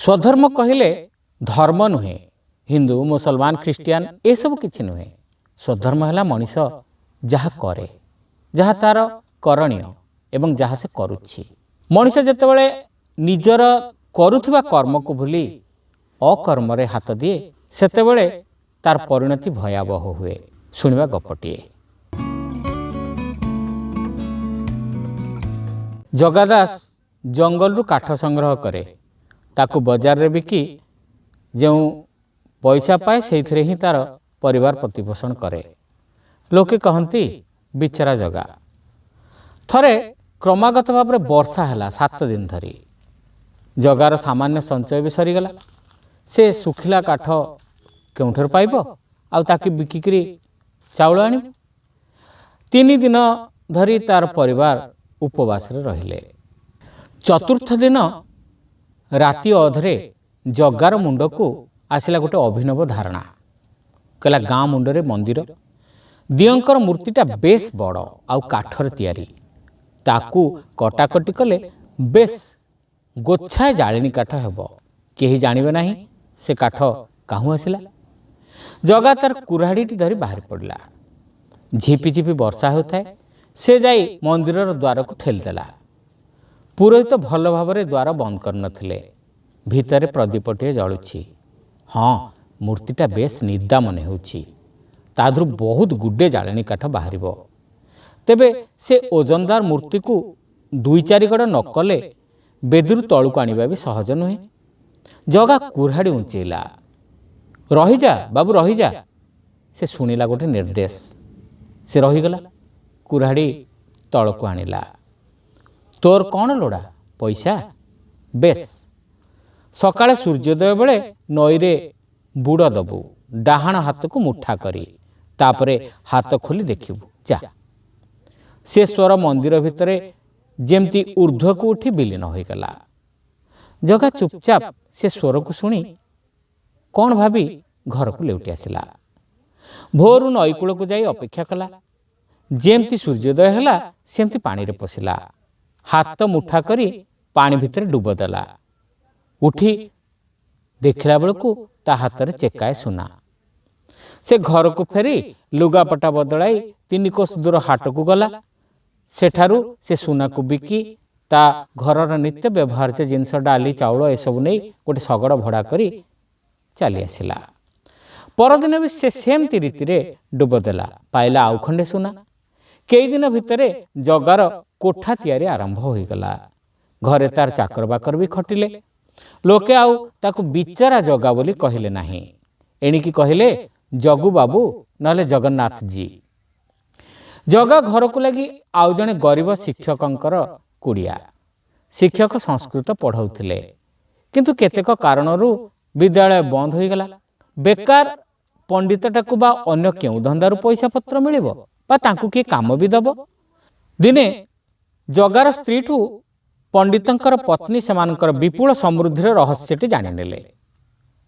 स्वधर्म कहले धर्म नुहे हिंदू मुसलमान ख्रीस्टियान ए सब किछि नुहे। स्वधर्म है मनीष जहाँ करे जहाँ तार करणीय एवं जहाँ से करुछि। मनीष जेतेबेले निजर करुथिबा कर्म को भूली अकर्म रे हाथ दिए सेतेबेले तार परिणति भयावह हुए। सुनिबा गपटिए। जगादास जंगल रु काठ संग्रह करे ताकू बजार रे बिकी जो पैसा पाए से ही तार परिवार प्रतिपोषण करे। लोके कहती बिचरा जगा। थरे क्रमागत भाव में वर्षा है 7 दिन धरी जगार सामान्य संचय भी सरीगला। से सुखिला काठ केउठर पाइब आउ ताकि बिकिकी चाउल आनी। 3 दिन धरी तार परिवार उपवास रहिले। चतुर्थ दिन राति अधरे जगार मुंड को आसला गोटे अभिनव धारणा। कहला गाँ मुंडरे मंदिर दियंकर मूर्तिटा बेस बड़ आउ काठर तैयारी ताकू कटाकटी कले बेस गोछाए जाळेनी काठ हेब। केही जानिबे नाही से काठ काहू आसिला। जगा तार कुराहाड़ी धरी बाहर पड़ला। झिपी झिपी वर्षा होता है। से जाई मंदिरर द्वार को ठेलदेला। पुरोहित भल भाव द्वार बंद कर नथिले। भितर प्रदीपटे जलुछि। हाँ मूर्तिटा बेस निदा मन होउछि। तादरु बहुत गुड्डे जाळेनी काठ बाहरिबो। तेबे से ओजनदार मूर्ति को 2-4 गड़ न कले बेदुरु तळुक आनिबा भी सहज नुहे। जगा कुराहाड़ी उंचेला। रहीजा बाबू रहीजा। से सुनिला गोटे निर्देश। से रहीगला। कुराहाड़ी तळक आनिला। तोर कौन लोड़ा पैसा बेस सकाळे सूर्योदय बेले नईरे बुड़ दबू डाहाण हाथ को मुठा करी तापरे हाथ खोली देखिबू जा। से स्वर मंदिर भितरे जेमती ऊर्ध्व को उठी विलीन होईगला। जगा चुपचाप से स्वर को सुनी कौन भाभी घर को लेउटी आसिला। भोरु नईकूल को जाई अपेक्षा कला। जेमती सूर्योदय हैला सेमती पानी रे पसिला। हाथ मुठा करी पानी भितर डुब देला। उठी देखला बेलू ता हाथ रे चेकाए सुना। से घर को फेरी लुगापटा बदलाई 3 कोस दूर हाट को गला। सेठारू से सुना को बिकी ता घरर नित्य व्यवहार जिनस डाली चाउल एसबू नहीं गोटे शगड़ भड़ा करी चली आसिला। परदिन भी से सेमती रीति रे डुब देला। पाइला आउ खंडे सुना। कई दिन भितरे जगार कोठा तैयारी आरंभ हो गला। घरे तार चाकर बाकर भी खटिले। लोके आउ ताकू बिचारा जगा बोली कहले नाही। एणिकी कहले जगू बाबू नले जगन्नाथ जी। जगा घर को लगी आउ जने गरीब शिक्षकंकर कुड़िया। शिक्षक संस्कृत पढ़ाउथिले किंतु केतेक कारणरू विद्यालय बंद हो गला। बेकार पंडितटाकू बा अन्य केउ धंदारू पैसा पत्र मिलिबो बा तांकू के काम भी दबो। दिने जगार स्त्री ठू पंडितंकर पत्नी सेमानकर विपुल समृद्धिर रहस्यटी जानिनेले।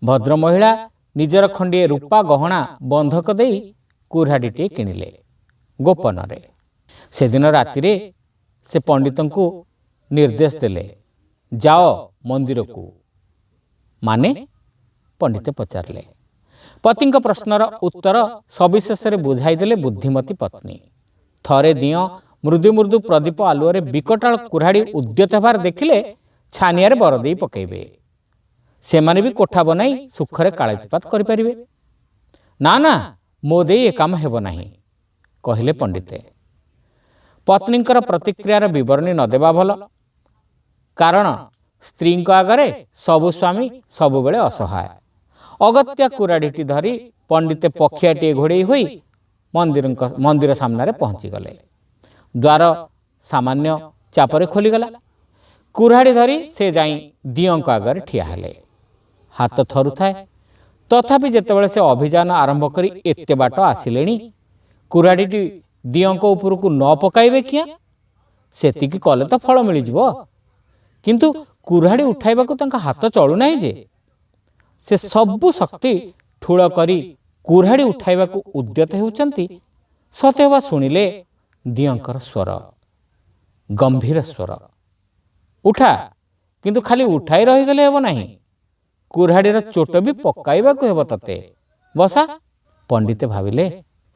भद्र महिला निजर खंडिए रूपा गहना बंधक देई कुराहाड़ीटे किणिले गोपନରେ। से दिन राति रे से पंडितंकू निर्देश देले जाओ मंदिर को। माने पंडिते पचारले। पतिंक प्रश्नर उत्तर सविशेष बुझाई देले बुद्धिमती पत्नी। थरे दियो मृदु मृदु प्रदीप आलुअरे विकटाल कुराहाड़ी उद्यत होबार देखिले छानियारे बरदेई पकेइबे। सेमाने भी कोठा बनाई सुखरे कालातिपात करि परिबे। ना ना मो देई ए काम हेबो नाही कहिले पंडिते। पत्नींकर प्रतिक्रियार विवरणी न देबा भल। कारण स्त्रींक आगरे सबु स्वामी सबु बेले असहाय। अगत्या कुराहाड़ीटी धरी पंडिते पखियाटी घोड़े हुई मंदिर सामने पहुंची गले। द्वार सामान्य चापरे खोलीगला। कुराहाड़ी धरी से जाई दियंक आगरे ठिया हेले। हाथ थरु थाए तथापि जेतेबेले से अभियान आरंभ करी एते बाट आसिलेनी कुराहाड़ीटी दियंक उपरकू न पकाइबे किया सेतिकी कले तो फल मिल जिवो। किंतु कुराहाड़ी उठाइबाकू तांका हाथ चलु नाही जे। से सबु शक्ति ठूल करी कुराहाड़ी उठाइबाकू उद्यत हेउचंती। सतेवा सुनिले दियंकर स्वर गंभीर स्वर उठा किंतु खाली उठाई रही गले हेबो नाही କୁରାଢ଼ୀର ଚୋଟ ବି ପକାଇବାକୁ ହେବ ତତେ, ବସା। ପଣ୍ଡିତେ ଭାବିଲେ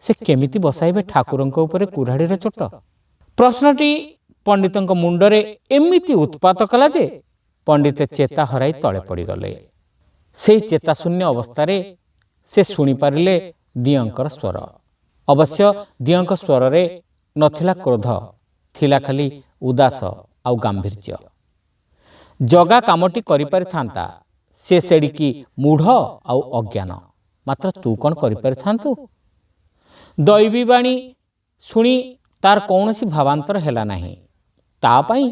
ସେ କେମିତି ବସାଇବେ ଠାକୁରଙ୍କ ଉପରେ କୁରାଢ଼ୀର ଚୋଟ। ପ୍ରଶ୍ନଟି ପଣ୍ଡିତଙ୍କ ମୁଣ୍ଡରେ ଏମିତି ଉତ୍ପାତ କଲା ଯେ ପଣ୍ଡିତେ ଚେତା ହରାଇ ତଳେ ପଡ଼ିଗଲେ। ସେହି ଚେତାଶୂନ୍ୟ ଅବସ୍ଥାରେ ସେ ଶୁଣିପାରିଲେ ଦିଅଁଙ୍କର ସ୍ୱର। ଅବଶ୍ୟ ଦିଅଁଙ୍କ ସ୍ୱରରେ ନଥିଲା କ୍ରୋଧ, ଥିଲା ଖାଲି ଉଦାସ ଆଉ ଗାମ୍ଭୀର୍ଯ୍ୟ। ଜଗା କାମଟି କରିପାରିଥାନ୍ତା, ସେ ସେଡ଼ିକି ମୂଢ଼ ଆଉ ଅଜ୍ଞାନ, ମାତ୍ର ତୁ କ'ଣ କରିପାରିଥାନ୍ତୁ? ଦୈବୀବାଣୀ ଶୁଣି ତାର କୌଣସି ଭାବାନ୍ତର ହେଲା ନାହିଁ। ତା ପାଇଁ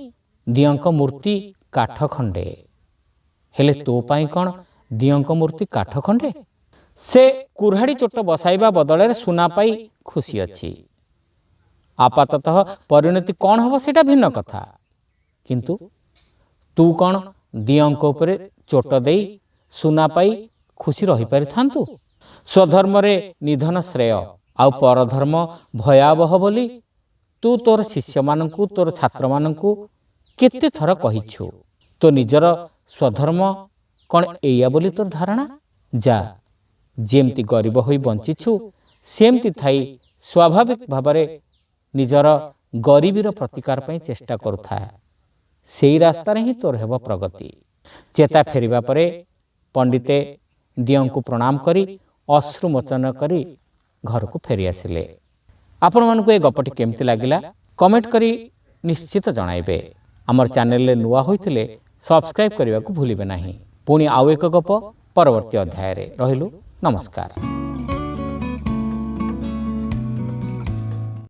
ଦିଅଁଙ୍କ ମୂର୍ତ୍ତି କାଠ ଖଣ୍ଡେ, ହେଲେ ତୋ ପାଇଁ କ'ଣ ଦିଅଁଙ୍କ ମୂର୍ତ୍ତି କାଠ ଖଣ୍ଡେ? ସେ କୁରାଢ଼ୀ ଚୋଟ ବସାଇବା ବଦଳରେ ସୁନା ପାଇ ଖୁସି ଅଛି। ଆପାତତଃ ପରିଣତି କ'ଣ ହେବ ସେଇଟା ଭିନ୍ନ କଥା, କିନ୍ତୁ ତୁ କ'ଣ ଦିଅଁଙ୍କ ଉପରେ ଚୋଟ ଦେଇ ସୁନା ପାଇ ଖୁସି ରହିପାରିଥାନ୍ତୁ? ସ୍ୱଧର୍ମରେ ନିଧନ ଶ୍ରେୟ ଆଉ ପରଧର୍ମ ଭୟାବହ ବୋଲି ତୁ ତୋର ଶିଷ୍ୟମାନଙ୍କୁ, ତୋର ଛାତ୍ରମାନଙ୍କୁ କେତେ ଥର କହିଛୁ। ତୋ ନିଜର ସ୍ୱଧର୍ମ କ'ଣ ଏଇଆ ବୋଲି ତୋର ଧାରଣା? ଯା, ଯେମିତି ଗରିବ ହୋଇ ବଞ୍ଚିଛୁ ସେମିତି ଥାଇ ସ୍ୱାଭାବିକ ଭାବରେ ନିଜର ଗରିବୀର ପ୍ରତିକାର ପାଇଁ ଚେଷ୍ଟା କରୁଥାଏ। ସେଇ ରାସ୍ତାରେ ହିଁ ତୋର ହେବ ପ୍ରଗତି। ଚେତା ଫେରିବା ପରେ ପଣ୍ଡିତେ ଦିଅଁଙ୍କୁ ପ୍ରଣାମ କରି ଅଶ୍ରୁମୋଚନ କରି ଘରକୁ ଫେରିଆସିଲେ। ଆପଣମାନଙ୍କୁ ଏ ଗପଟି କେମିତି ଲାଗିଲା କମେଣ୍ଟ କରି ନିଶ୍ଚିତ ଜଣାଇବେ। ଆମର ଚ୍ୟାନେଲରେ ନୂଆ ହୋଇଥିଲେ ସବସ୍କ୍ରାଇବ୍ କରିବାକୁ ଭୁଲିବେ ନାହିଁ। ପୁଣି ଆଉ ଏକ ଗପ ପରବର୍ତ୍ତୀ ଅଧ୍ୟାୟରେ। ରହିଲୁ, ନମସ୍କାର।